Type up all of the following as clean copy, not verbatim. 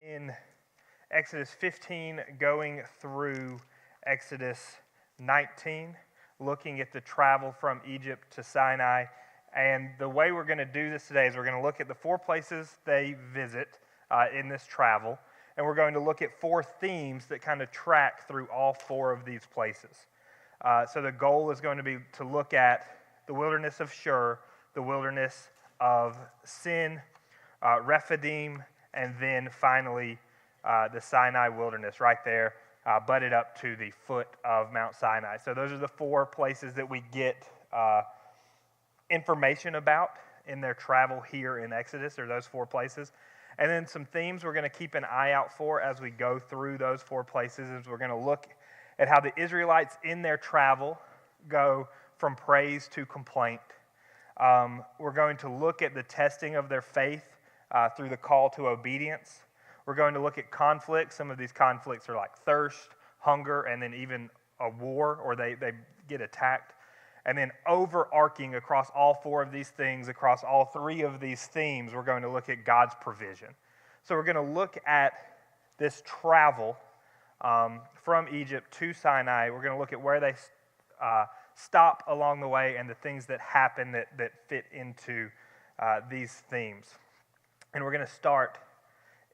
in Exodus 15 going through Exodus 19, looking at the travel from Egypt to Sinai. And the way we're going to do this today is we're going to look at the 4 places they visit in this travel, and we're going to look at 4 themes that kind of track through all 4 of these places. So the goal is going to be to look at the wilderness of Shur, the wilderness of Sin, Rephidim, and then finally the Sinai wilderness right there, butted up to the foot of Mount Sinai. So those are the 4 places that we get information about in their travel here in Exodus, or those 4 places. And then some themes we're going to keep an eye out for as we go through those 4 places is we're going to look at how the Israelites in their travel go from praise to complaint. We're going to look at the testing of their faith through the call to obedience. We're going to look at conflicts. Some of these conflicts are like thirst, hunger, and then even a war, or they get attacked. And then overarching across all 4 of these things, across all 3 of these themes, we're going to look at God's provision. So we're going to look at this travel from Egypt to Sinai. We're going to look at where they stop along the way and the things that happen that fit into these themes. And we're going to start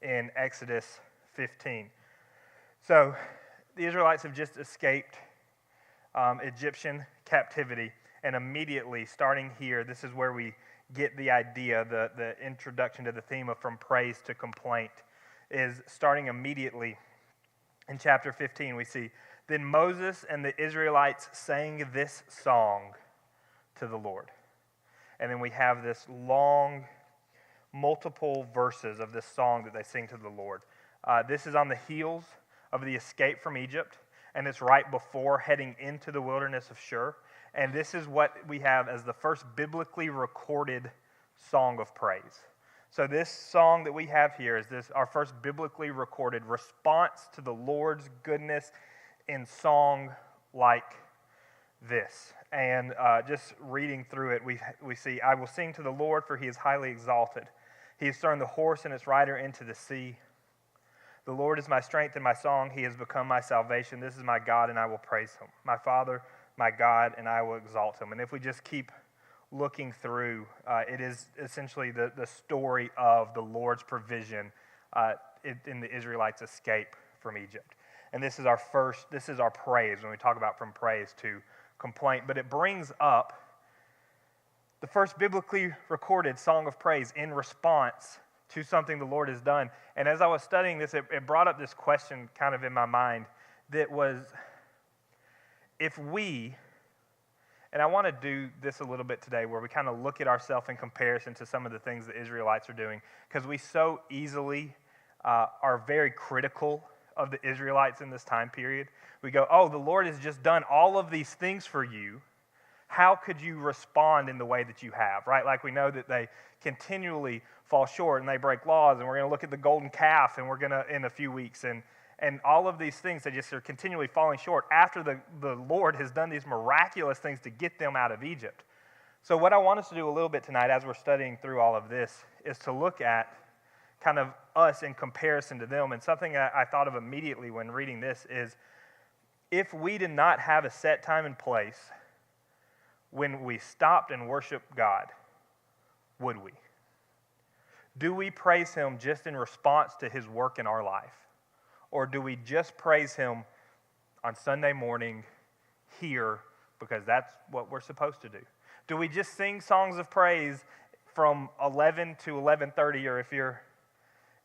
in Exodus 15. So the Israelites have just escaped Egyptian captivity, and immediately, starting here, this is where we get the idea, the introduction to the theme of from praise to complaint, is starting immediately in chapter 15. We see, then Moses and the Israelites sang this song to the Lord. And then we have this long, multiple verses of this song that they sing to the Lord. This is on the heels of the escape from Egypt, and it's right before heading into the wilderness of Shur. And this is what we have as the first biblically recorded song of praise. So this song that we have here is our first biblically recorded response to the Lord's goodness in song like this. And just reading through it, we see, I will sing to the Lord, for he is highly exalted. He has thrown the horse and its rider into the sea. The Lord is my strength and my song. He has become my salvation. This is my God, and I will praise him. My Father, my God, and I will exalt him. And if we just keep looking through, it is essentially the story of the Lord's provision in the Israelites' escape from Egypt. And this is our praise when we talk about from praise to complaint. But it brings up the first biblically recorded song of praise in response to something the Lord has done. And as I was studying this, it brought up this question kind of in my mind that was, if we, and I want to do this a little bit today where we kind of look at ourselves in comparison to some of the things the Israelites are doing, because we so easily are very critical of the Israelites in this time period. We go, oh, the Lord has just done all of these things for you. How could you respond in the way that you have, right? Like we know that they continually fall short and they break laws, and we're going to look at the golden calf, and we're going to in a few weeks, and all of these things, they just are continually falling short after the Lord has done these miraculous things to get them out of Egypt. So what I want us to do a little bit tonight as we're studying through all of this is to look at kind of us in comparison to them. And something I thought of immediately when reading this is, if we did not have a set time and place when we stopped and worshiped God, would we? Do we praise him just in response to his work in our life? Or do we just praise him on Sunday morning here because that's what we're supposed to do? Do we just sing songs of praise from 11 to 11:30, or if you're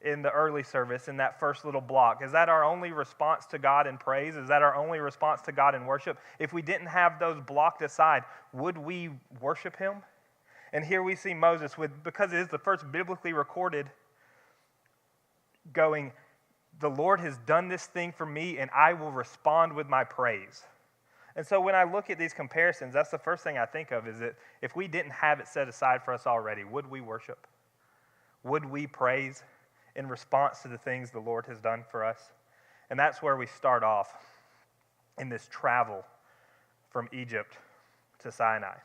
in the early service in that first little block? Is that our only response to God in praise? Is that our only response to God in worship? If we didn't have those blocked aside, would we worship him? And here we see Moses, because it is the first biblically recorded, going, the Lord has done this thing for me, and I will respond with my praise. And so when I look at these comparisons, that's the first thing I think of, is that if we didn't have it set aside for us already, would we worship? Would we praise in response to the things the Lord has done for us? And that's where we start off in this travel from Egypt to Sinai.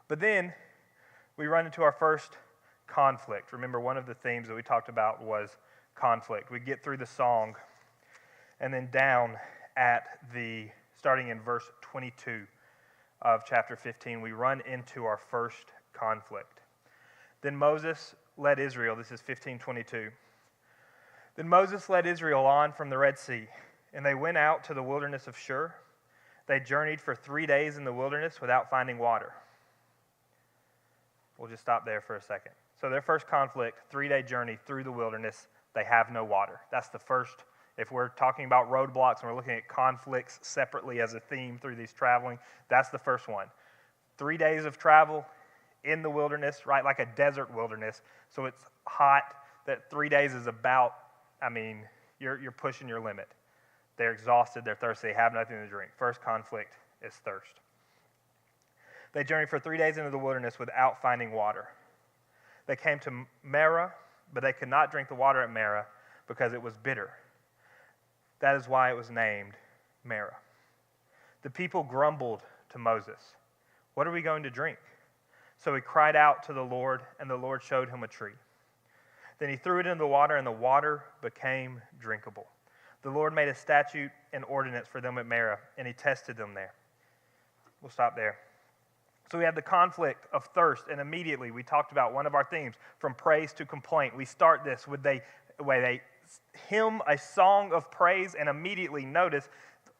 But then we run into our first conflict. Remember, one of the themes that we talked about was conflict. We get through the song, and then down starting in verse 22 of chapter 15, we run into our first conflict. Then Moses led Israel, this is 15:22. Then Moses led Israel on from the Red Sea, and they went out to the wilderness of Shur. They journeyed for 3 days in the wilderness without finding water. We'll just stop there for a second. So their first conflict, 3-day journey through the wilderness, they have no water. That's the first. If we're talking about roadblocks and we're looking at conflicts separately as a theme through these traveling, that's the first one. 3 days of travel in the wilderness, right, like a desert wilderness. So it's hot. That 3 days is about, you're pushing your limit. They're exhausted, they're thirsty, they have nothing to drink. First conflict is thirst. They journeyed for 3 days into the wilderness without finding water. They came to Marah, but they could not drink the water at Marah because it was bitter. That is why it was named Marah. The people grumbled to Moses, "What are we going to drink?" So he cried out to the Lord, and the Lord showed him a tree. Then he threw it into the water, and the water became drinkable. The Lord made a statute and ordinance for them at Marah, and he tested them there. We'll stop there. So we had the conflict of thirst, and immediately we talked about one of our themes, from praise to complaint. We start this with they hymn a song of praise, and immediately notice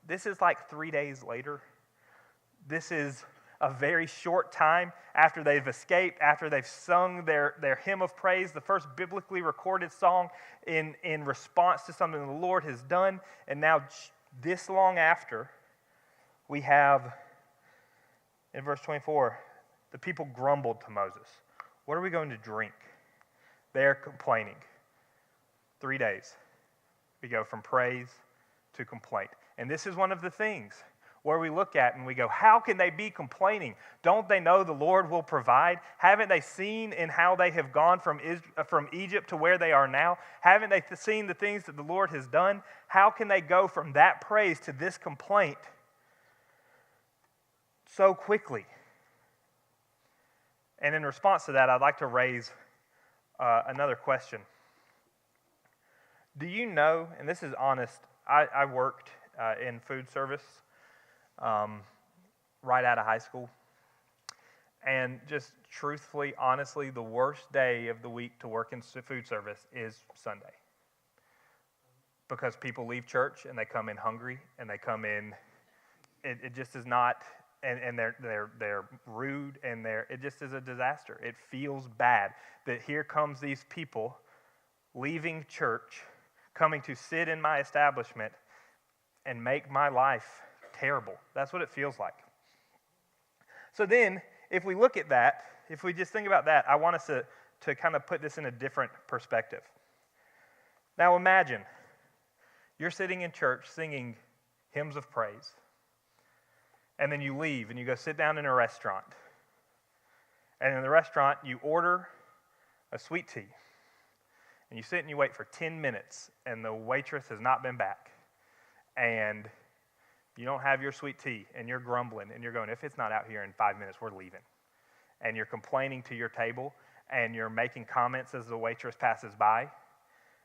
this is like 3 days later. This is a very short time after they've escaped, after they've sung their hymn of praise, the first biblically recorded song in response to something the Lord has done. And now this long after, we have, in verse 24, the people grumbled to Moses. What are we going to drink? They're complaining. 3 days. We go from praise to complaint. And this is one of the things where we look at and we go, how can they be complaining? Don't they know the Lord will provide? Haven't they seen in how they have gone from Egypt to where they are now? Haven't they seen the things that the Lord has done? How can they go from that praise to this complaint so quickly? And in response to that, I'd like to raise another question. Do you know, and this is honest, I worked in food service right out of high school. And just truthfully, honestly, the worst day of the week to work in food service is Sunday. Because people leave church and they come in hungry and they come in, it just is not, and they're rude and it just is a disaster. It feels bad that here comes these people leaving church, coming to sit in my establishment and make my life terrible. That's what it feels like. So then, if we look at that, if we just think about that, I want us to kind of put this in a different perspective. Now imagine, you're sitting in church singing hymns of praise, and then you leave and you go sit down in a restaurant. And in the restaurant, you order a sweet tea. And you sit and you wait for 10 minutes, and the waitress has not been back. And you don't have your sweet tea, and you're grumbling, and you're going, if it's not out here in 5 minutes, we're leaving. And you're complaining to your table, and you're making comments as the waitress passes by. And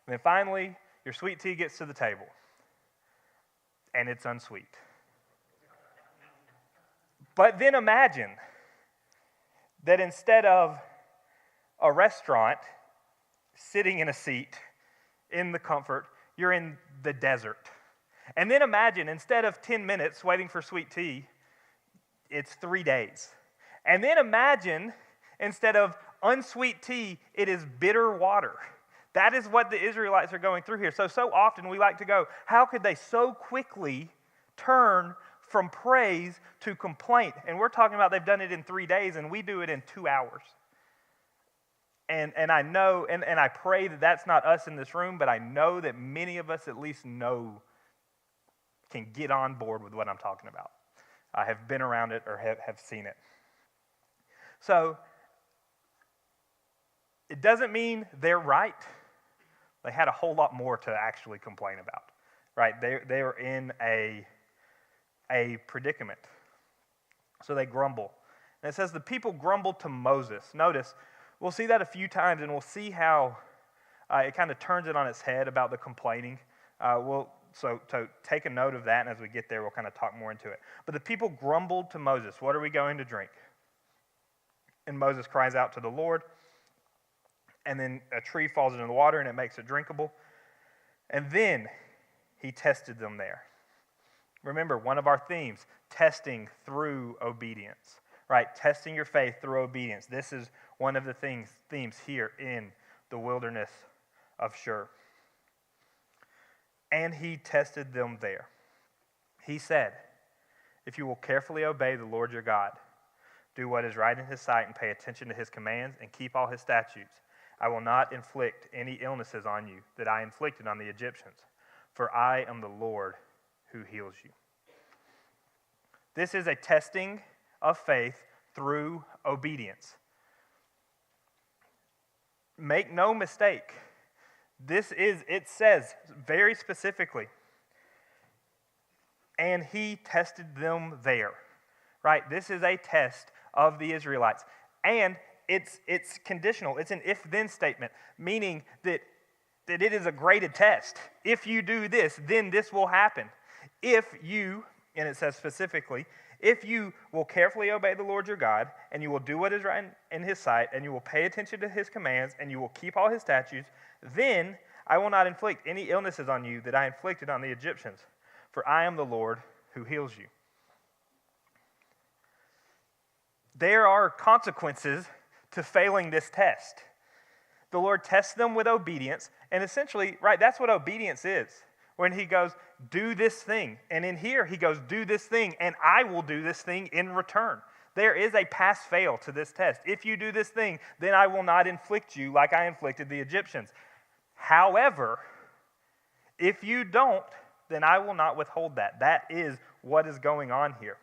then finally, your sweet tea gets to the table, and it's unsweet. But then imagine that instead of a restaurant sitting in a seat in the comfort, you're in the desert. And then imagine, instead of 10 minutes waiting for sweet tea, it's 3 days. And then imagine, instead of unsweet tea, it is bitter water. That is what the Israelites are going through here. So often we like to go, how could they so quickly turn from praise to complaint? And we're talking about they've done it in 3 days, and we do it in 2 hours. And I know, and I pray that that's not us in this room, but I know that many of us at least can get on board with what I'm talking about. I have been around it or have seen it. So, it doesn't mean they're right. They had a whole lot more to actually complain about, right? They were in a predicament. So they grumble. And it says the people grumbled to Moses. Notice, we'll see that a few times, and we'll see how It kind of turns it on its head about the complaining. So take a note of that, and as we get there, we'll kind of talk more into it. But the people grumbled to Moses, "What are we going to drink?" And Moses cries out to the Lord, and then a tree falls into the water, and it makes it drinkable. And then he tested them there. Remember, one of our themes, testing through obedience, right? Testing your faith through obedience. This is one of the themes here in the wilderness of Shur. And he tested them there. He said, "If you will carefully obey the Lord your God, do what is right in his sight and pay attention to his commands and keep all his statutes, I will not inflict any illnesses on you that I inflicted on the Egyptians, for I am the Lord who heals you." This is a testing of faith through obedience. Make no mistake, it says very specifically, and he tested them there, right? This is a test of the Israelites. And it's conditional. It's an if-then statement, meaning that it is a graded test. If you do this, then this will happen. If you, and it says specifically, if you will carefully obey the Lord your God, and you will do what is right in his sight, and you will pay attention to his commands, and you will keep all his statutes, then I will not inflict any illnesses on you that I inflicted on the Egyptians, for I am the Lord who heals you. There are consequences to failing this test. The Lord tests them with obedience, and essentially, right, that's what obedience is. When he goes, "Do this thing," and in here he goes, "Do this thing, and I will do this thing in return." There is a pass-fail to this test. If you do this thing, then I will not inflict you like I inflicted the Egyptians. However, if you don't, then I will not withhold that. That is what is going on here.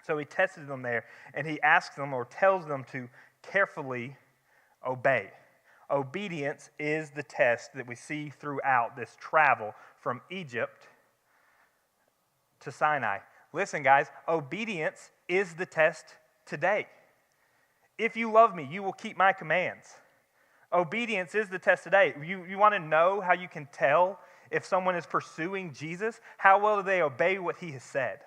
So he tested them there, and he asks them or tells them to carefully obey. Obedience is the test that we see throughout this travel from Egypt to Sinai. Listen, guys, obedience is the test today. If you love me, you will keep my commands. Obedience is the test today. You want to know how you can tell if someone is pursuing Jesus? How well do they obey what he has said?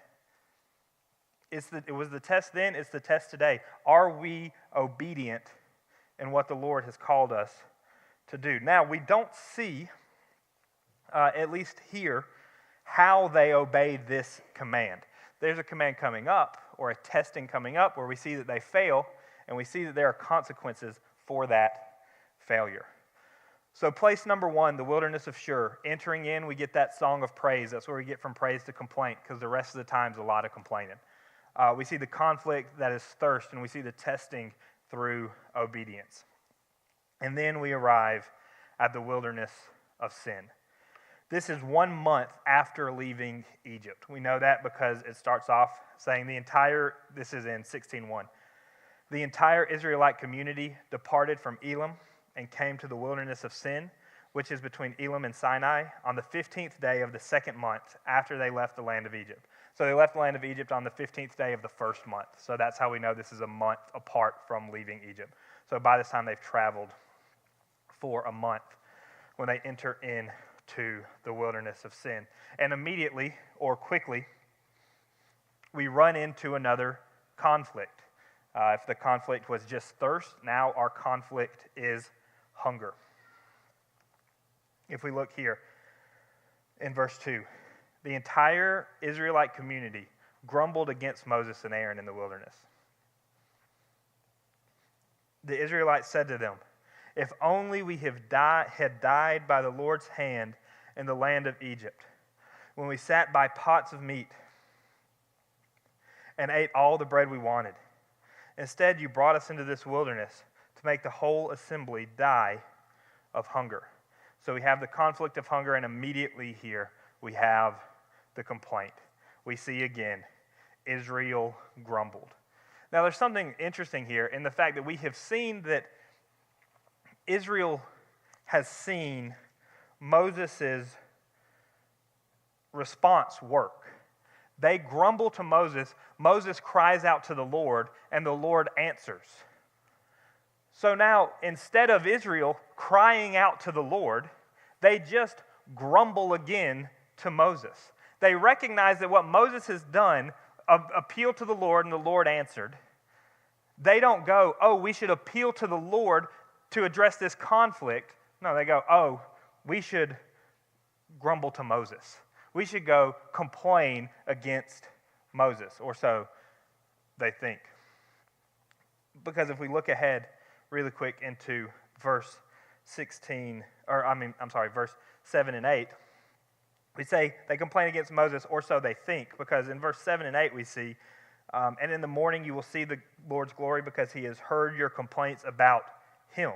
It was the test then, it's the test today. Are we obedient in what the Lord has called us to do? Now, we don't see, at least here, how they obey this command. There's a command coming up, or a testing coming up, where we see that they fail, and we see that there are consequences for that failure. So place number one, the wilderness of Shur. Entering in, we get that song of praise. That's where we get from praise to complaint, because the rest of the time is a lot of complaining. We see the conflict that is thirst, and we see the testing through obedience. And then we arrive at the wilderness of sin. This is 1 month after leaving Egypt. We know that because it starts off saying this is in 16:1. The entire Israelite community departed from Elim and came to the wilderness of Sin, which is between Elim and Sinai, on the 15th day of the 2nd month after they left the land of Egypt. So they left the land of Egypt on the 15th day of the 1st month. So that's how we know this is a month apart from leaving Egypt. So by this time they've traveled for a month when they enter into the wilderness of Sin. And immediately, or quickly, we run into another conflict. If the conflict was just thirst, now our conflict is hunger. If we look here in verse 2, the entire Israelite community grumbled against Moses and Aaron in the wilderness. The Israelites said to them, "If only we had died by the Lord's hand in the land of Egypt, when we sat by pots of meat and ate all the bread we wanted. Instead, you brought us into this wilderness to make the whole assembly die of hunger." So we have the conflict of hunger, and immediately here we have the complaint. We see again, Israel grumbled. Now there's something interesting here in the fact that we have seen that Israel has seen Moses' response work. They grumble to Moses. Moses cries out to the Lord, and the Lord answers. So now, instead of Israel crying out to the Lord, they just grumble again to Moses. They recognize that what Moses has done, appeal to the Lord, and the Lord answered. They don't go, oh, we should appeal to the Lord to address this conflict. No, they go, oh, we should grumble to Moses. We should go complain against Moses, or so they think. Because if we look ahead really quick into verse 7 and 8, we say they complain against Moses, or so they think, because in verse 7 and 8 we see, and in the morning you will see the Lord's glory because he has heard your complaints about him.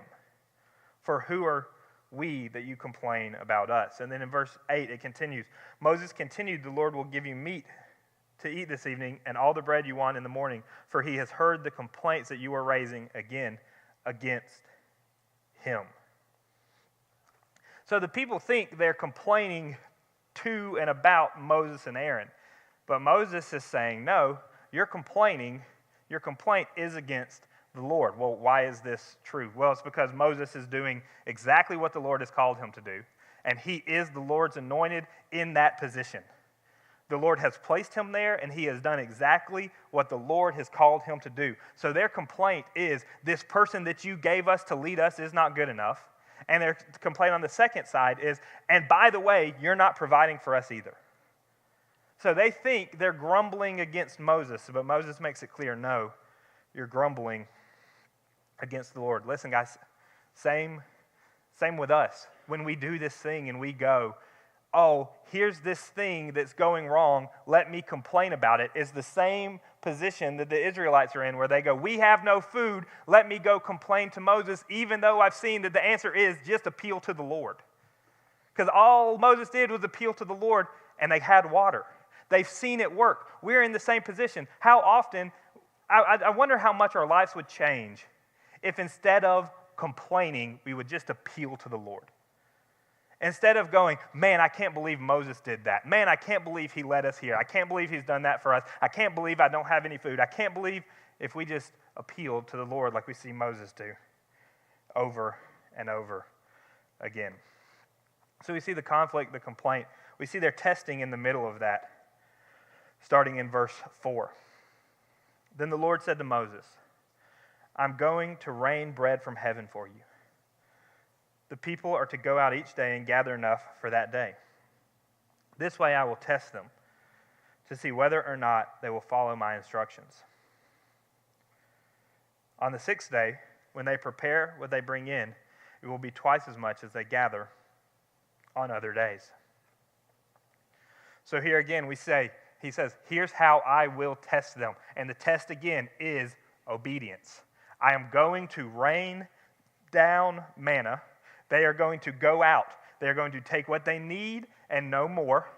For who are we that you complain about us? And then in verse 8 it continues, Moses continued, the Lord will give you meat to eat this evening and all the bread you want in the morning, for he has heard the complaints that you are raising again against him. So the people think they're complaining to and about Moses and Aaron. But Moses is saying, no, your complaint is against the Lord. Well, why is this true? Well, it's because Moses is doing exactly what the Lord has called him to do, and he is the Lord's anointed in that position. The Lord has placed him there, and he has done exactly what the Lord has called him to do. So their complaint is, this person that you gave us to lead us is not good enough. And their complaint on the second side is, and by the way, you're not providing for us either. So they think they're grumbling against Moses, but Moses makes it clear, no, you're grumbling against the Lord. Listen, guys, same with us. When we do this thing and we go, oh, here's this thing that's going wrong, let me complain about it, is the same position that the Israelites are in, where they go, we have no food, let me go complain to Moses, even though I've seen that the answer is just appeal to the Lord. Because all Moses did was appeal to the Lord, and they had water. They've seen it work. We're in the same position. How often, I wonder how much our lives would change if instead of complaining, we would just appeal to the Lord. Instead of going, man, I can't believe Moses did that. Man, I can't believe he led us here. I can't believe he's done that for us. I can't believe I don't have any food. I can't believe, if we just appealed to the Lord like we see Moses do over and over again. So we see the conflict, the complaint. We see their testing in the middle of that, starting in verse 4. Then the Lord said to Moses, I'm going to rain bread from heaven for you. The people are to go out each day and gather enough for that day. This way I will test them to see whether or not they will follow my instructions. On the sixth day, when they prepare what they bring in, it will be twice as much as they gather on other days. So here again he says, here's how I will test them. And the test again is obedience. I am going to rain down manna. They are going to go out. They are going to take what they need and no more,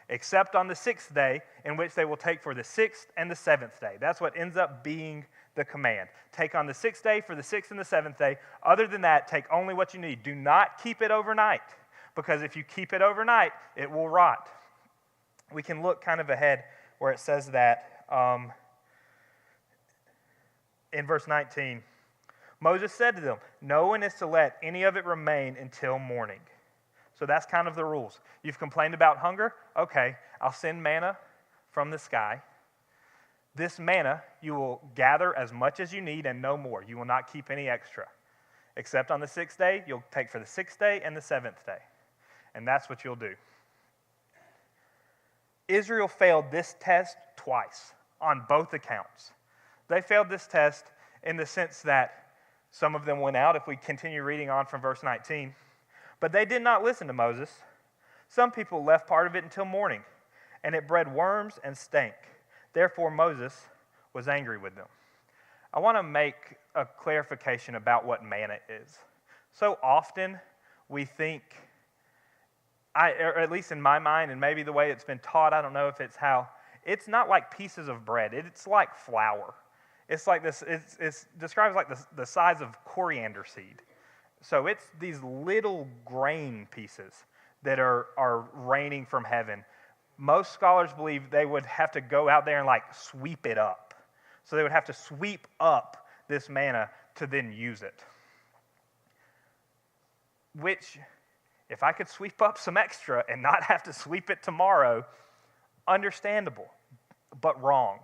except on the sixth day, in which they will take for the sixth and the seventh day. That's what ends up being the command. Take on the sixth day for the sixth and the seventh day. Other than that, take only what you need. Do not keep it overnight, because if you keep it overnight, it will rot. We can look kind of ahead where it says that in verse 19. Moses said to them, no one is to let any of it remain until morning. So that's kind of the rules. You've complained about hunger? Okay, I'll send manna from the sky. This manna you will gather as much as you need and no more. You will not keep any extra. Except on the sixth day, you'll take for the sixth day and the seventh day. And that's what you'll do. Israel failed this test twice on both accounts. They failed this test in the sense that some of them went out, if we continue reading on from verse 19. But they did not listen to Moses. Some people left part of it until morning, and it bred worms and stank. Therefore Moses was angry with them. I want to make a clarification about what manna is. So often we think, or at least in my mind, and maybe the way it's been taught, I don't know if it's how, it's not like pieces of bread. It's like flour. It's like this, it's described like the size of coriander seed. So it's these little grain pieces that are raining from heaven. Most scholars believe they would have to go out there and like sweep it up. So they would have to sweep up this manna to then use it. which, if I could sweep up some extra and not have to sweep it tomorrow, understandable, but wrong,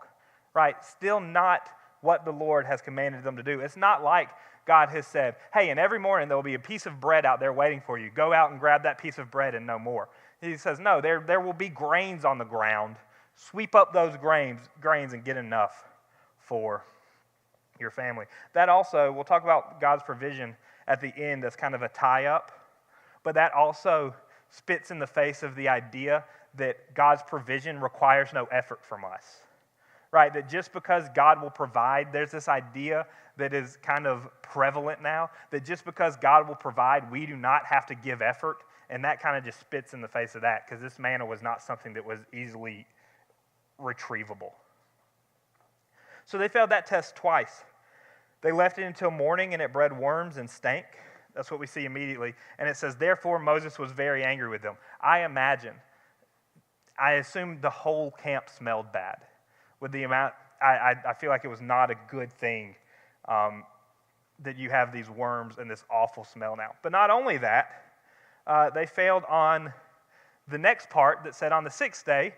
right? Still not what the Lord has commanded them to do. It's not like God has said, hey, and every morning there will be a piece of bread out there waiting for you. Go out and grab that piece of bread and no more. He says, no, there will be grains on the ground. Sweep up those grains and get enough for your family. That also, we'll talk about God's provision at the end as kind of a tie-up, but that also spits in the face of the idea that God's provision requires no effort from us, right? That just because God will provide, there's this idea that is kind of prevalent now, that just because God will provide, we do not have to give effort, and that kind of just spits in the face of that, because this manna was not something that was easily retrievable. So they failed that test twice. They left it until morning, and it bred worms and stank. That's what we see immediately. And it says, therefore Moses was very angry with them. I assume the whole camp smelled bad. With the amount, I feel like it was not a good thing that you have these worms and this awful smell now. But not only that, they failed on the next part that said on the sixth day,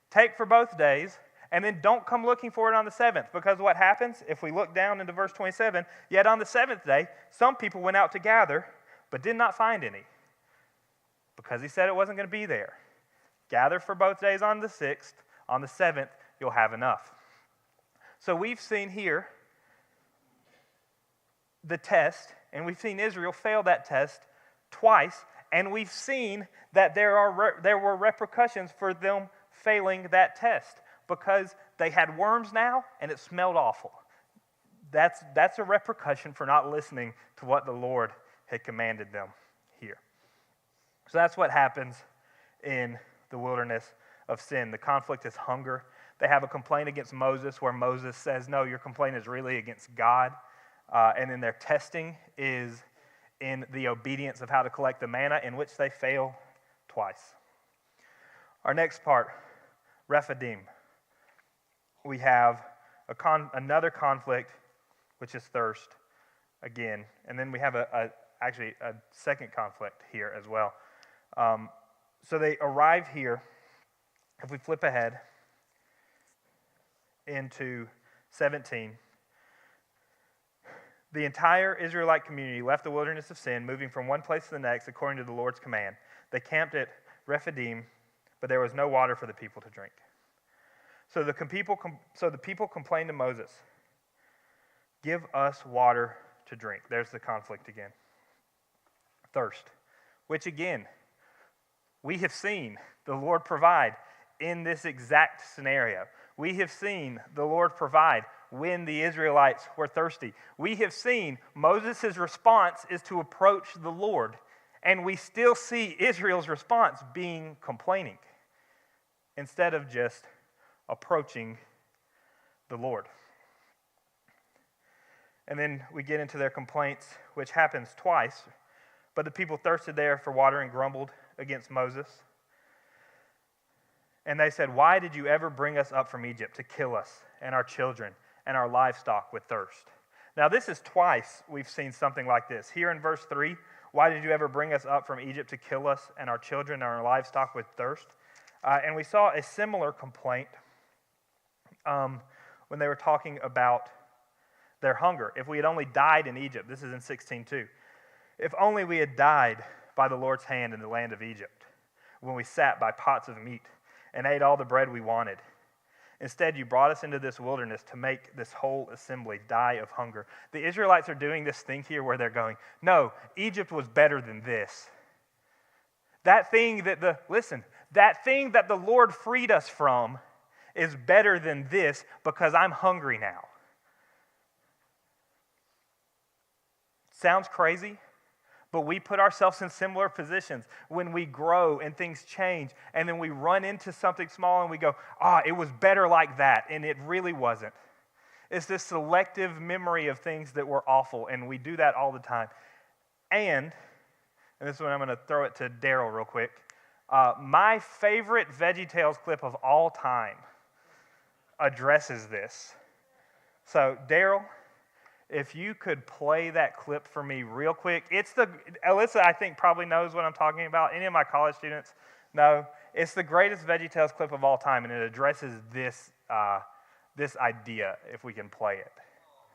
take for both days, and then don't come looking for it on the seventh. Because what happens, if we look down into verse 27, yet on the seventh day, some people went out to gather, but did not find any. Because he said it wasn't going to be there. Gather for both days on the sixth, on the seventh, you'll have enough. So we've seen here the test, and we've seen Israel fail that test twice, and we've seen that there were repercussions for them failing that test because they had worms now and it smelled awful. That's a repercussion for not listening to what the Lord had commanded them here. So that's what happens in the wilderness of sin. The conflict is hunger. They have a complaint against Moses where Moses says, no, your complaint is really against God. And then their testing is in the obedience of how to collect the manna, in which they fail twice. Our next part, Rephidim. We have another conflict, which is thirst, again. And then we have actually a second conflict here as well. So they arrive here. If we flip ahead into 17, the entire Israelite community left the wilderness of sin, moving from one place to the next according to the Lord's command. They camped at Rephidim, but there was no water for the people to drink. So the people complained to Moses, give us water to drink. There's the conflict again. Thirst, which again, we have seen the Lord provide in this exact scenario. We have seen the Lord provide when the Israelites were thirsty. We have seen Moses' response is to approach the Lord, and we still see Israel's response being complaining instead of just approaching the Lord. And then we get into their complaints, which happens twice. But the people thirsted there for water and grumbled against Moses. And they said, why did you ever bring us up from Egypt to kill us and our children and our livestock with thirst? Now this is twice we've seen something like this. Here in verse 3, why did you ever bring us up from Egypt to kill us and our children and our livestock with thirst? And we saw a similar complaint when they were talking about their hunger. If we had only died in Egypt, this is in 16:2. If only we had died by the Lord's hand in the land of Egypt, when we sat by pots of meat and ate all the bread we wanted. Instead, you brought us into this wilderness to make this whole assembly die of hunger. The Israelites are doing this thing here where they're going, no, Egypt was better than this. That thing that the Lord freed us from is better than this because I'm hungry now. Sounds crazy, but we put ourselves in similar positions when we grow and things change, and then we run into something small and we go, it was better like that, and it really wasn't. It's this selective memory of things that were awful, and we do that all the time. And this is when I'm going to throw it to Daryl real quick. My favorite VeggieTales clip of all time addresses this. So, Daryl, If you could play that clip for me real quick. Alyssa, I think, probably knows what I'm talking about. Any of my college students know. It's the greatest VeggieTales clip of all time, and it addresses this idea, if we can play it.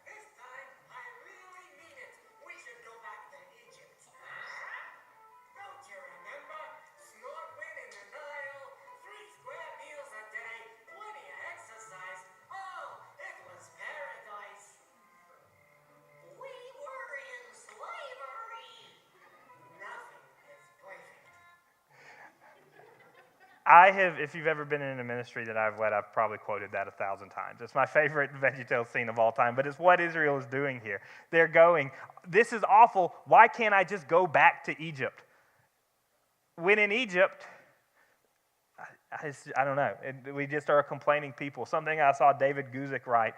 This time, I really mean it. We should go back to Egypt. Don't you remember? Snorkeling in the Nile, 3 square meals a day, plenty of exercise. Oh, it was paradise. We were in slavery. Nothing is perfect. If you've ever been in a ministry that I've led, I've probably quoted that 1,000 times. It's my favorite VeggieTales scene of all time, but it's what Israel is doing here. They're going, this is awful. Why can't I just go back to Egypt? When in Egypt, I don't know. We just are a complaining people. Something I saw David Guzik write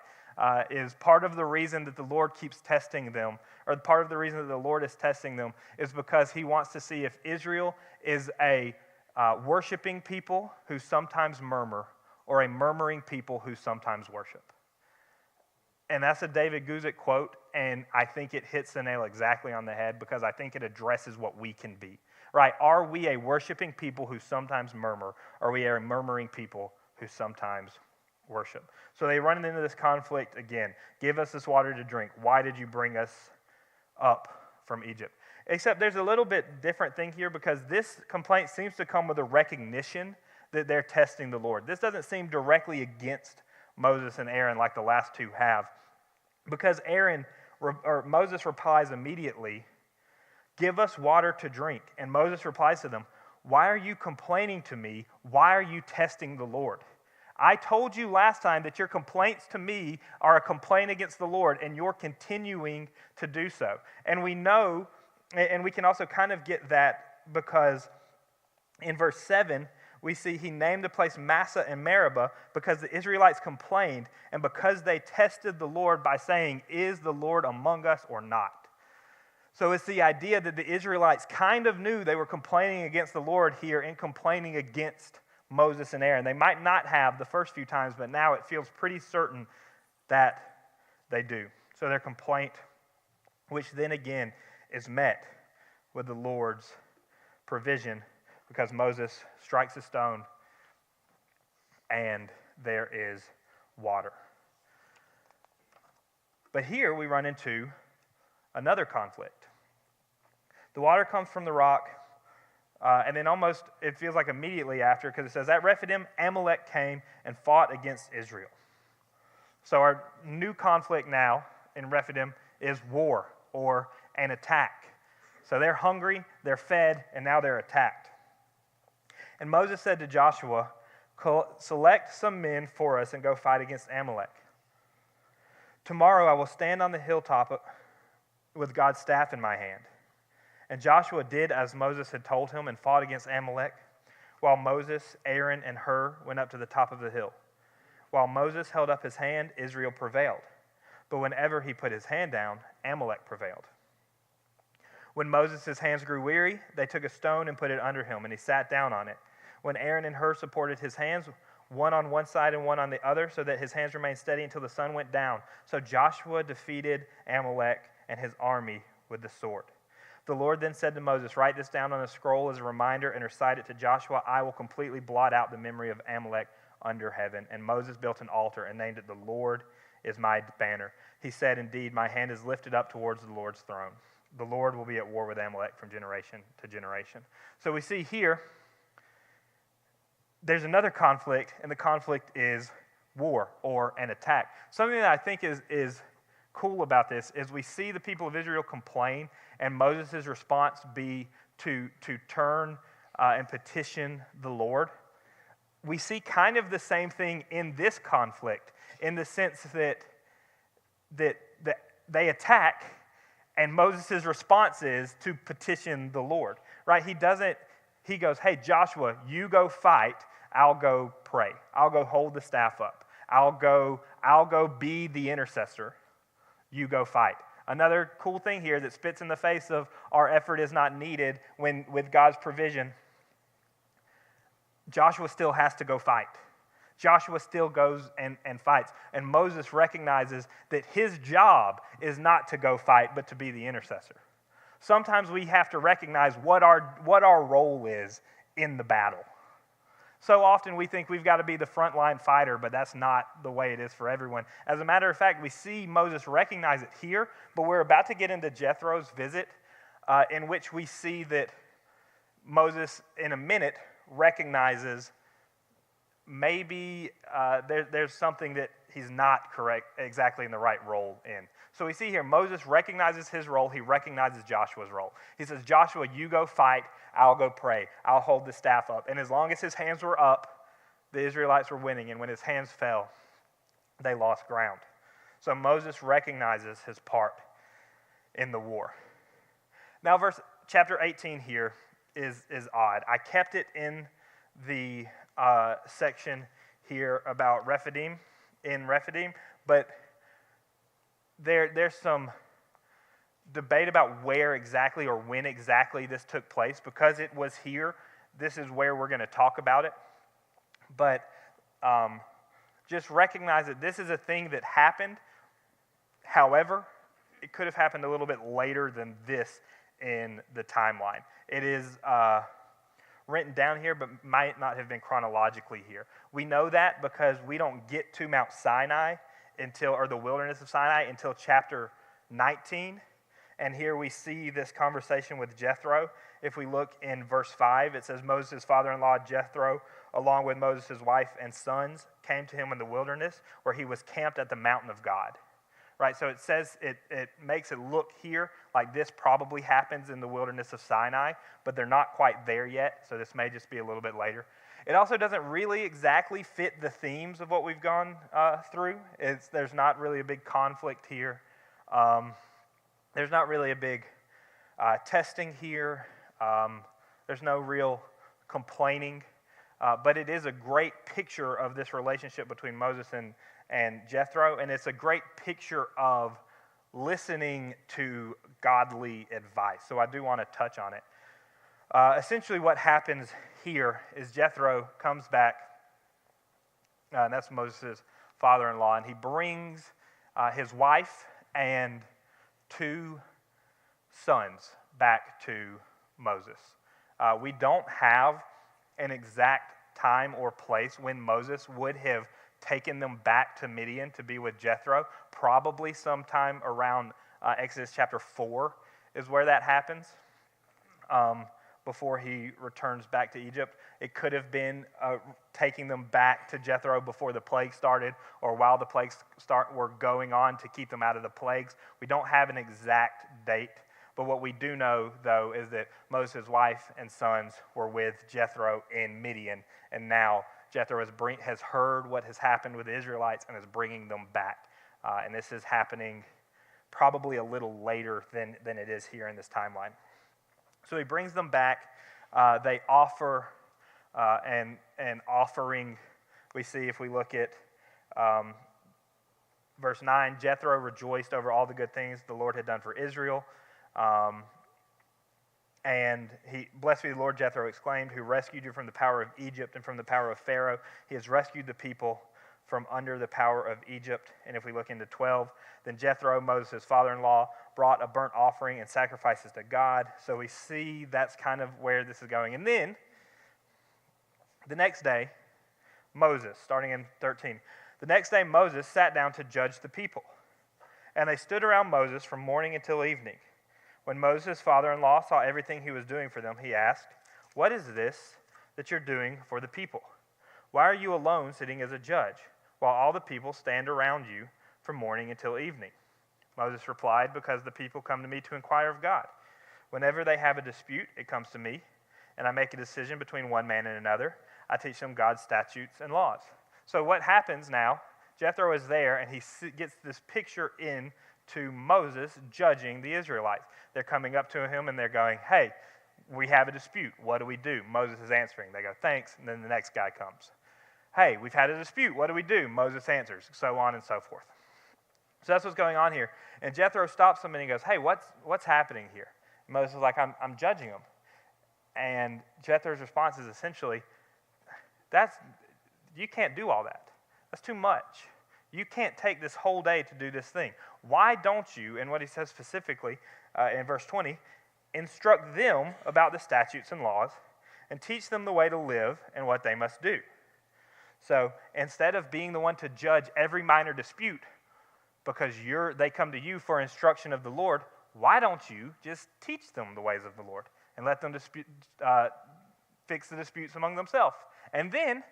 is part of the reason that the Lord keeps testing them, or part of the reason that the Lord is testing them, is because he wants to see if Israel is a worshiping people who sometimes murmur, or a murmuring people who sometimes worship. And that's a David Guzik quote, and I think it hits the nail exactly on the head because I think it addresses what we can be. Right? Are we a worshiping people who sometimes murmur, or are we a murmuring people who sometimes worship? So they run into this conflict again. Give us this water to drink. Why did you bring us up from Egypt? Except there's a little bit different thing here because this complaint seems to come with a recognition that they're testing the Lord. This doesn't seem directly against Moses and Aaron like the last two have, because Moses replies immediately, give us water to drink. And Moses replies to them, why are you complaining to me? Why are you testing the Lord? I told you last time that your complaints to me are a complaint against the Lord, and you're continuing to do so. And we know, and we can also kind of get that because in verse 7, we see he named the place Massa and Meribah because the Israelites complained and because they tested the Lord by saying, is the Lord among us or not? So it's the idea that the Israelites kind of knew they were complaining against the Lord here and complaining against Moses and Aaron. They might not have the first few times, but now it feels pretty certain that they do. So their complaint, which then again is met with the Lord's provision because Moses strikes a stone and there is water. But here we run into another conflict. The water comes from the rock, and then almost, it feels like immediately after, because it says, at Rephidim, Amalek came and fought against Israel. So our new conflict now in Rephidim is war, or an attack. So they're hungry, they're fed, and now they're attacked. And Moses said to Joshua, select some men for us and go fight against Amalek. Tomorrow I will stand on the hilltop with God's staff in my hand. And Joshua did as Moses had told him and fought against Amalek, while Moses, Aaron, and Hur went up to the top of the hill. While Moses held up his hand, Israel prevailed. But whenever he put his hand down, Amalek prevailed. When Moses' hands grew weary, they took a stone and put it under him, and he sat down on it. When Aaron and Hur supported his hands, one on one side and one on the other, so that his hands remained steady until the sun went down. So Joshua defeated Amalek and his army with the sword. The Lord then said to Moses, write this down on a scroll as a reminder and recite it to Joshua. I will completely blot out the memory of Amalek under heaven. And Moses built an altar and named it, the Lord is my banner. He said, indeed, my hand is lifted up towards the Lord's throne. The Lord will be at war with Amalek from generation to generation. So we see here, there's another conflict, and the conflict is war or an attack. Something that I think is cool about this is we see the people of Israel complain, and Moses' response be to turn and petition the Lord. We see kind of the same thing in this conflict, in the sense that they attack, and Moses' response is to petition the Lord, right? He goes, hey, Joshua, you go fight, I'll go pray. I'll go hold the staff up. I'll go be the intercessor. You go fight. Another cool thing here that spits in the face of our effort is not needed with God's provision, Joshua still has to go fight. Joshua still goes and fights. And Moses recognizes that his job is not to go fight, but to be the intercessor. Sometimes we have to recognize what our role is in the battle. So often we think we've got to be the frontline fighter, but that's not the way it is for everyone. As a matter of fact, we see Moses recognize it here, but we're about to get into Jethro's visit, in which we see that Moses, in a minute, recognizes maybe there's something that he's not correct exactly in the right role in. So we see here, Moses recognizes his role. He recognizes Joshua's role. He says, Joshua, you go fight. I'll go pray. I'll hold the staff up. And as long as his hands were up, the Israelites were winning. And when his hands fell, they lost ground. So Moses recognizes his part in the war. Now, chapter 18 here is odd. I kept it in the section here about Rephidim, but there's some debate about where exactly or when exactly this took place. Because it was here, this is where we're going to talk about it. But just recognize that this is a thing that happened. However, it could have happened a little bit later than this in the timeline. It is written down here, but might not have been chronologically here. We know that because we don't get to Mount Sinai or the wilderness of Sinai until chapter 19. And here we see this conversation with Jethro. If we look in verse 5, it says, Moses' father-in-law Jethro, along with Moses' wife and sons, came to him in the wilderness where he was camped at the mountain of God. Right, so it says, it makes it look here like this probably happens in the wilderness of Sinai, but they're not quite there yet, so this may just be a little bit later. It also doesn't really exactly fit the themes of what we've gone through. There's not really a big conflict here. There's not really a big testing here. There's no real complaining, but it is a great picture of this relationship between Moses and Jethro, and it's a great picture of listening to godly advice. So I do want to touch on it. Essentially what happens here is Jethro comes back, and that's Moses' father-in-law, and he brings his wife and 2 sons back to Moses. We don't have an exact time or place when Moses would have taken them back to Midian to be with Jethro. Probably sometime around Exodus chapter 4 is where that happens, before he returns back to Egypt. It could have been taking them back to Jethro before the plague started, or while the plagues were going on to keep them out of the plagues. We don't have an exact date, but what we do know, though, is that Moses' wife and sons were with Jethro in Midian, and now Jethro has heard what has happened with the Israelites and is bringing them back. And this is happening probably a little later than it is here in this timeline. So he brings them back. They offer an offering. We see, if we look at verse 9, Jethro rejoiced over all the good things the Lord had done for Israel. And blessed be the Lord, Jethro exclaimed, who rescued you from the power of Egypt and from the power of Pharaoh. He has rescued the people from under the power of Egypt. And if we look into 12, then Jethro, Moses' father-in-law, brought a burnt offering and sacrifices to God. So we see that's kind of where this is going. And then, the next day, Moses, starting in 13, the next day Moses sat down to judge the people. And they stood around Moses from morning until evening. When Moses' father-in-law saw everything he was doing for them, he asked, "What is this that you're doing for the people? Why are you alone sitting as a judge, while all the people stand around you from morning until evening?" Moses replied, "Because the people come to me to inquire of God. Whenever they have a dispute, it comes to me, and I make a decision between one man and another. I teach them God's statutes and laws." So what happens now, Jethro is there, and he gets this picture into Moses judging the Israelites. They're coming up to him, and they're going, "Hey, we have a dispute. What do we do?" Moses is answering. They go, "Thanks," and then the next guy comes. "Hey, we've had a dispute. What do we do?" Moses answers, so on and so forth. So that's what's going on here. And Jethro stops them, and he goes, "Hey, what's happening here?" And Moses is like, I'm judging them. And Jethro's response is essentially, you can't do all that. That's too much. You can't take this whole day to do this thing. Why don't you, and what he says specifically in verse 20, instruct them about the statutes and laws and teach them the way to live and what they must do. So instead of being the one to judge every minor dispute because they come to you for instruction of the Lord, why don't you just teach them the ways of the Lord and let them fix the disputes among themselves? And then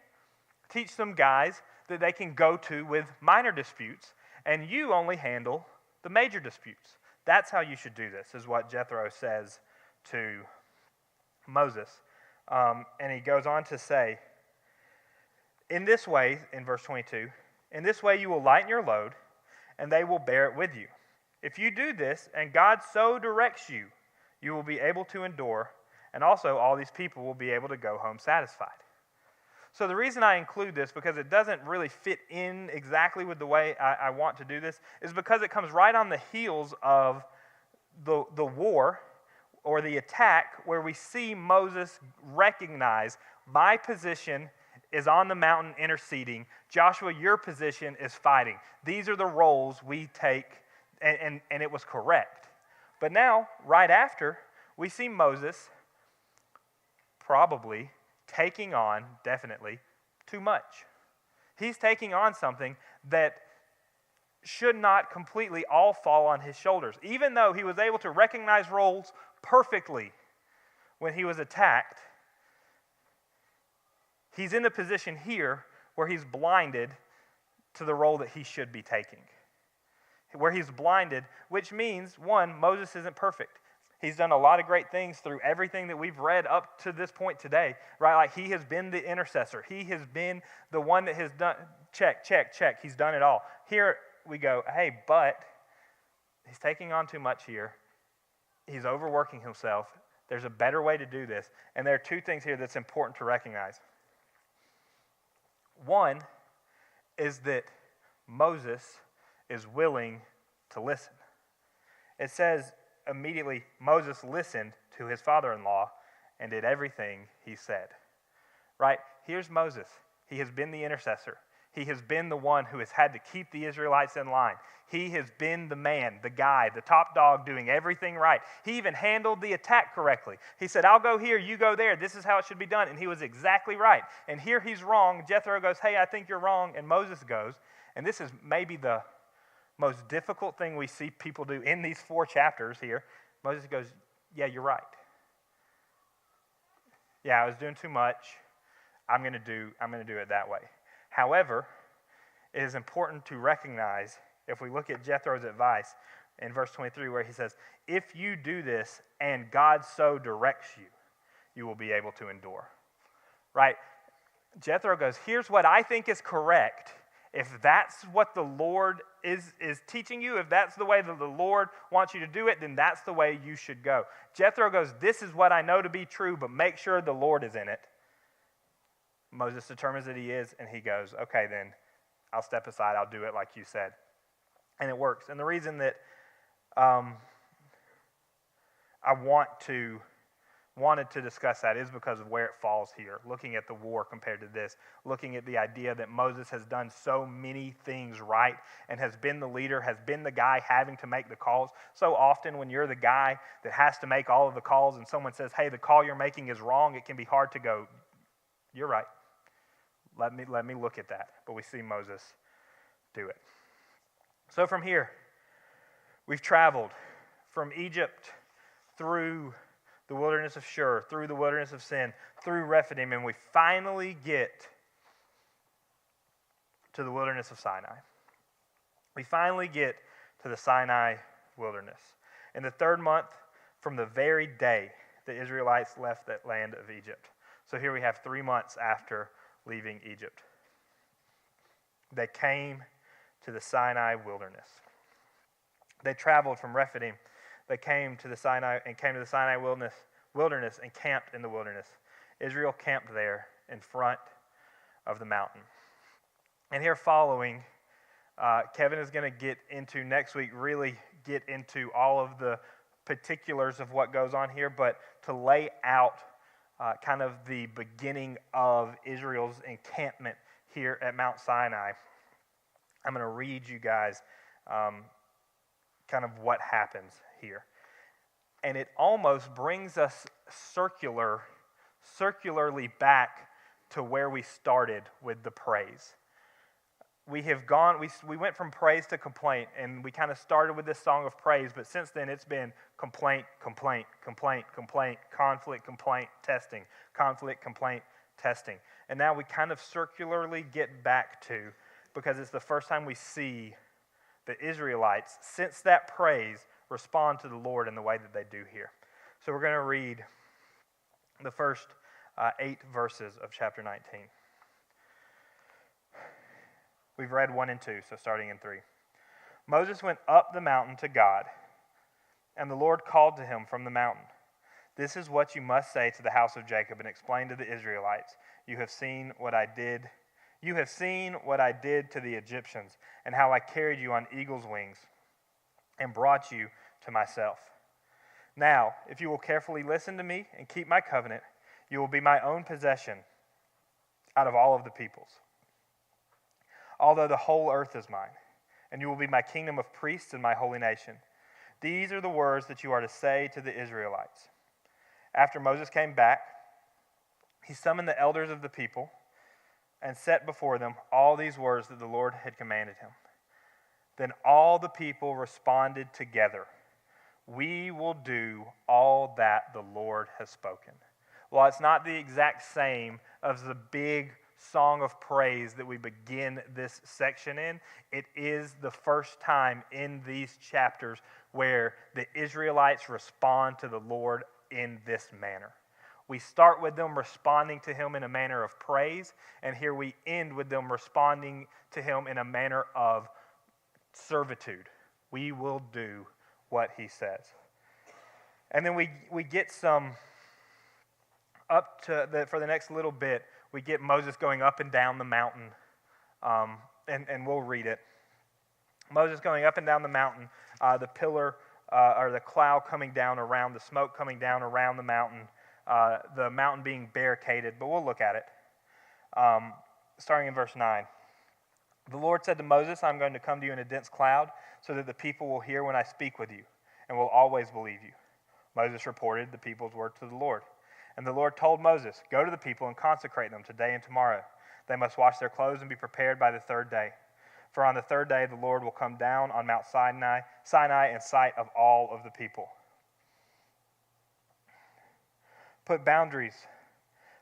teach them guys that they can go to with minor disputes, and you only handle the major disputes. That's how you should do this, is what Jethro says to Moses. And he goes on to say, in this way, in verse 22, in this way you will lighten your load, and they will bear it with you. If you do this, and God so directs you, you will be able to endure, and also all these people will be able to go home satisfied. So the reason I include this, because it doesn't really fit in exactly with the way I want to do this, is because it comes right on the heels of the war or the attack where we see Moses recognize, my position is on the mountain interceding. Joshua, your position is fighting. These are the roles we take, and it was correct. But now, right after, we see Moses probably taking on, definitely, too much. He's taking on something that should not completely all fall on his shoulders. Even though he was able to recognize roles perfectly when he was attacked, he's in a position here where he's blinded to the role that he should be taking. Where he's blinded, which means, one, Moses isn't perfect. He's done a lot of great things through everything that we've read up to this point today, right? Like he has been the intercessor. He has been the one that has done, check. He's done it all. Here we go, hey, but he's taking on too much here. He's overworking himself. There's a better way to do this. And there are two things here that's important to recognize. One is that Moses is willing to listen. It says, immediately Moses listened to his father-in-law and did everything he said. Right? Here's Moses. He has been the intercessor. He has been the one who has had to keep the Israelites in line. He has been the man, the guy, the top dog doing everything right. He even handled the attack correctly. He said, I'll go here, you go there. This is how it should be done. And he was exactly right. And here he's wrong. Jethro goes, hey, I think you're wrong. And Moses goes, and this is maybe the most difficult thing we see people do in these 4 chapters here. Moses goes, yeah, you're right. Yeah, I was doing too much. I'm going to do it that way. However, it is important to recognize, if we look at Jethro's advice in verse 23 where he says, if you do this and God so directs you, you will be able to endure. Right? Jethro goes, here's what I think is correct. If that's what the Lord is teaching you, if that's the way that the Lord wants you to do it, then that's the way you should go. Jethro goes, this is what I know to be true, but make sure the Lord is in it. Moses determines that he is, and he goes, okay, then I'll step aside. I'll do it like you said. And it works. And the reason that I wanted to discuss that is because of where it falls here, looking at the war compared to this, looking at the idea that Moses has done so many things right and has been the leader, has been the guy having to make the calls. So often when you're the guy that has to make all of the calls and someone says, hey, the call you're making is wrong, it can be hard to go, you're right. Let me look at that. But we see Moses do it. So from here, we've traveled from Egypt through the wilderness of Shur, through the wilderness of Sin, through Rephidim, and we finally get to the wilderness of Sinai. We finally get to the Sinai wilderness. In the 3rd month, from the very day the Israelites left that land of Egypt. So here we have 3 months after leaving Egypt. They came to the Sinai wilderness. They traveled from Rephidim. They came to the Sinai wilderness and camped in the wilderness. Israel camped there in front of the mountain. And here following, Kevin is going to get into next week, really get into all of the particulars of what goes on here, but to lay out kind of the beginning of Israel's encampment here at Mount Sinai. I'm going to read you guys kind of what happens here. And it almost brings us circularly back to where we started with the praise. We went from praise to complaint, and we kind of started with this song of praise, but since then it's been complaint, complaint, complaint, complaint, conflict, complaint, testing, conflict, complaint, testing. And now we kind of circularly get back to, because it's the first time we see the Israelites, since that praise, respond to the Lord in the way that they do here. So we're going to read the first 8 verses of chapter 19. We've read 1 and 2, so starting in 3. Moses went up the mountain to God, and the Lord called to him from the mountain. This is what you must say to the house of Jacob and explain to the Israelites. You have seen what I did to the Egyptians, and how I carried you on eagle's wings and brought you to myself. Now, if you will carefully listen to me and keep my covenant, you will be my own possession out of all of the peoples, although the whole earth is mine, and you will be my kingdom of priests and my holy nation. These are the words that you are to say to the Israelites. After Moses came back, he summoned the elders of the people and set before them all these words that the Lord had commanded him. Then all the people responded together, "We will do all that the Lord has spoken." While it's not the exact same as the big song of praise that we begin this section in, it is the first time in these chapters where the Israelites respond to the Lord in this manner. We start with them responding to him in a manner of praise, and here we end with them responding to him in a manner of servitude. We will do what he says. And then we get some, for the next little bit, we get Moses going up and down the mountain, and we'll read it. Moses going up and down the mountain, the pillar or the cloud coming down around, the smoke coming down around the mountain being barricaded, but we'll look at it. Starting in verse 9. The Lord said to Moses, I'm going to come to you in a dense cloud so that the people will hear when I speak with you and will always believe you. Moses reported the people's word to the Lord. And the Lord told Moses, go to the people and consecrate them today and tomorrow. They must wash their clothes and be prepared by the third day. For on the third day the Lord will come down on Mount Sinai in sight of all of the people. Put boundaries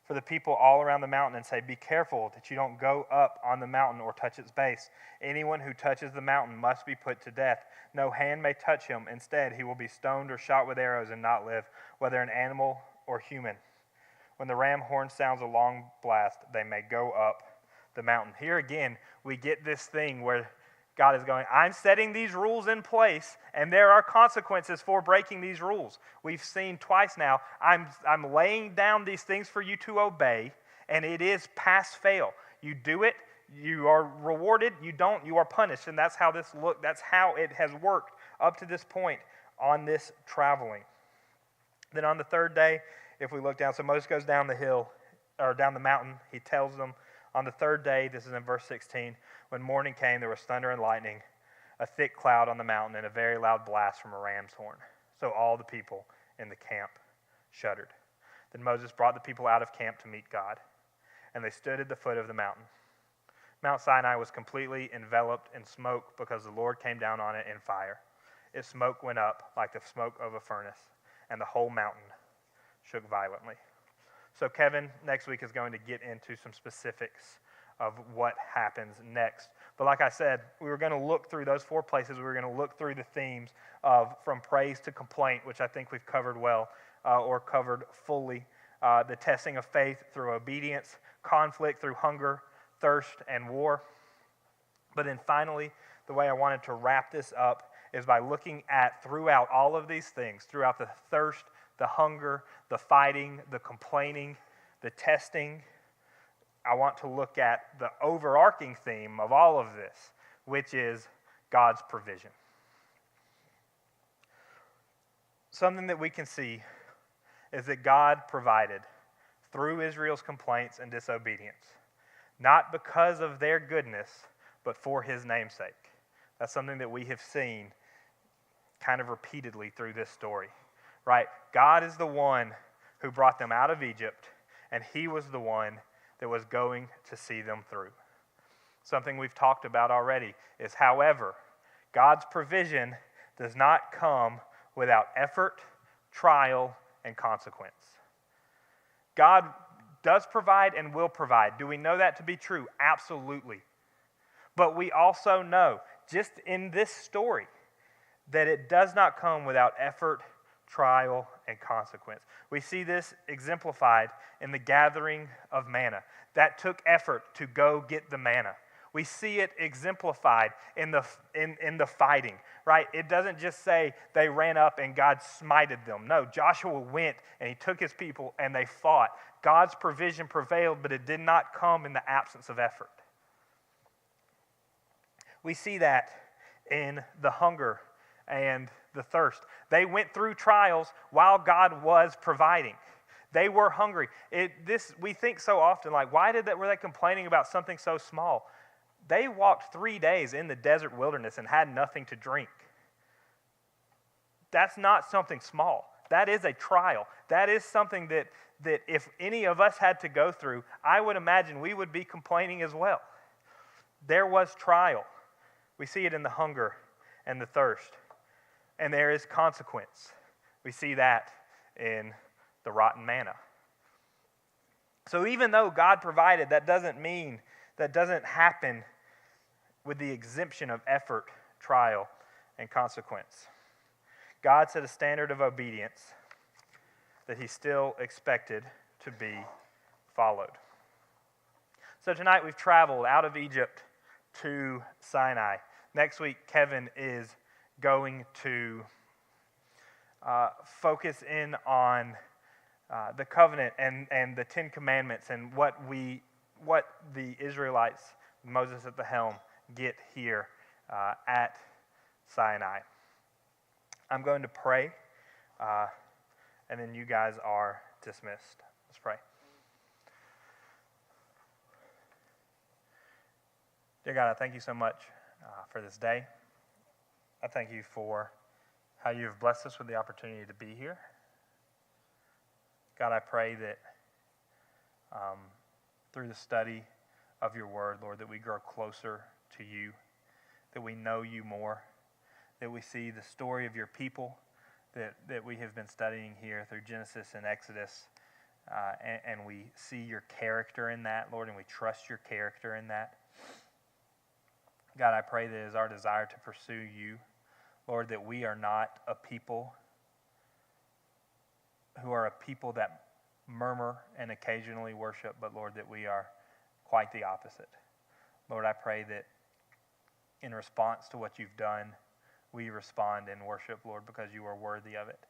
for the people all around the mountain and say, be careful that you don't go up on the mountain or touch its base. Anyone who touches the mountain must be put to death. No hand may touch him. Instead, he will be stoned or shot with arrows and not live, whether an animal or human. When the ram horn sounds a long blast, they may go up the mountain. Here again, we get this thing where God is going, I'm setting these rules in place, and there are consequences for breaking these rules. We've seen twice now, I'm laying down these things for you to obey, and it is pass-fail. You do it, you are rewarded. You don't, you are punished. And that's how that's how it has worked up to this point on this traveling. Then on the third day, if we look down, so Moses goes down the hill, or down the mountain. He tells them on the third day, this is in verse 16, when morning came, there was thunder and lightning, a thick cloud on the mountain, and a very loud blast from a ram's horn. So all the people in the camp shuddered. Then Moses brought the people out of camp to meet God, and they stood at the foot of the mountain. Mount Sinai was completely enveloped in smoke because the Lord came down on it in fire. Its smoke went up like the smoke of a furnace, and the whole mountain shook violently. So Kevin next week is going to get into some specifics of what happens next. But like I said, we were going to look through those 4 places. We were going to look through the themes of from praise to complaint, which I think we've covered well or covered fully. The testing of faith through obedience, conflict through hunger, thirst, and war. But then finally, the way I wanted to wrap this up is by looking at throughout all of these things, throughout the thirst, the hunger, the fighting, the complaining, the testing, I want to look at the overarching theme of all of this, which is God's provision. Something that we can see is that God provided through Israel's complaints and disobedience. not because of their goodness, but for his name's sake. That's something that we have seen kind of repeatedly through this story, right? God is the one who brought them out of Egypt, and he was the one that was going to see them through. Something we've talked about already is, however, God's provision does not come without effort, trial, and consequence. God does provide and will provide. Do we know that to be true? Absolutely. But we also know, just in this story, that it does not come without effort, trial, and consequence. We see this exemplified in the gathering of manna. That took effort to go get the manna. We see it exemplified in the fighting, right? It doesn't just say they ran up and God smited them. No, Joshua went and he took his people and they fought. God's provision prevailed, but it did not come in the absence of effort. We see that in the hunger and the thirst. They went through trials while God was providing. They were hungry. We think so often, like, were they complaining about something so small? They walked 3 days in the desert wilderness and had nothing to drink. That's not something small. That is a trial. That is something that if any of us had to go through, I would imagine we would be complaining as well. There was trial. We see it in the hunger and the thirst. And there is consequence. We see that in the rotten manna. So even though God provided, that doesn't happen with the exemption of effort, trial, and consequence. God set a standard of obedience that he still expected to be followed. So tonight we've traveled out of Egypt to Sinai. Next week, Kevin is going to focus in on the covenant and the Ten Commandments and what the Israelites, Moses at the helm, get here at Sinai. I'm going to pray, and then you guys are dismissed. Let's pray. Dear God, I thank you so much for this day. I thank you for how you have blessed us with the opportunity to be here. God, I pray that through the study of your word, Lord, that we grow closer to you, that we know you more, that we see the story of your people that we have been studying here through Genesis and Exodus, and we see your character in that, Lord, and we trust your character in that. God, I pray that it is our desire to pursue you, Lord, that we are not a people who are a people that murmur and occasionally worship, but Lord, that we are quite the opposite. Lord, I pray that in response to what you've done, we respond in worship, Lord, because you are worthy of it.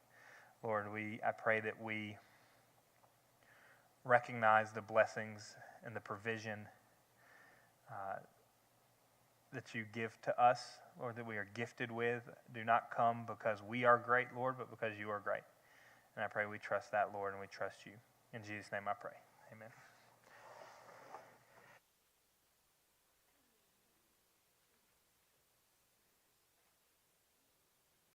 Lord, I pray that we recognize the blessings and the provision that you give to us, Lord, that we are gifted with, do not come because we are great, Lord, but because you are great. And I pray we trust that, Lord, and we trust you. In Jesus' name I pray. Amen.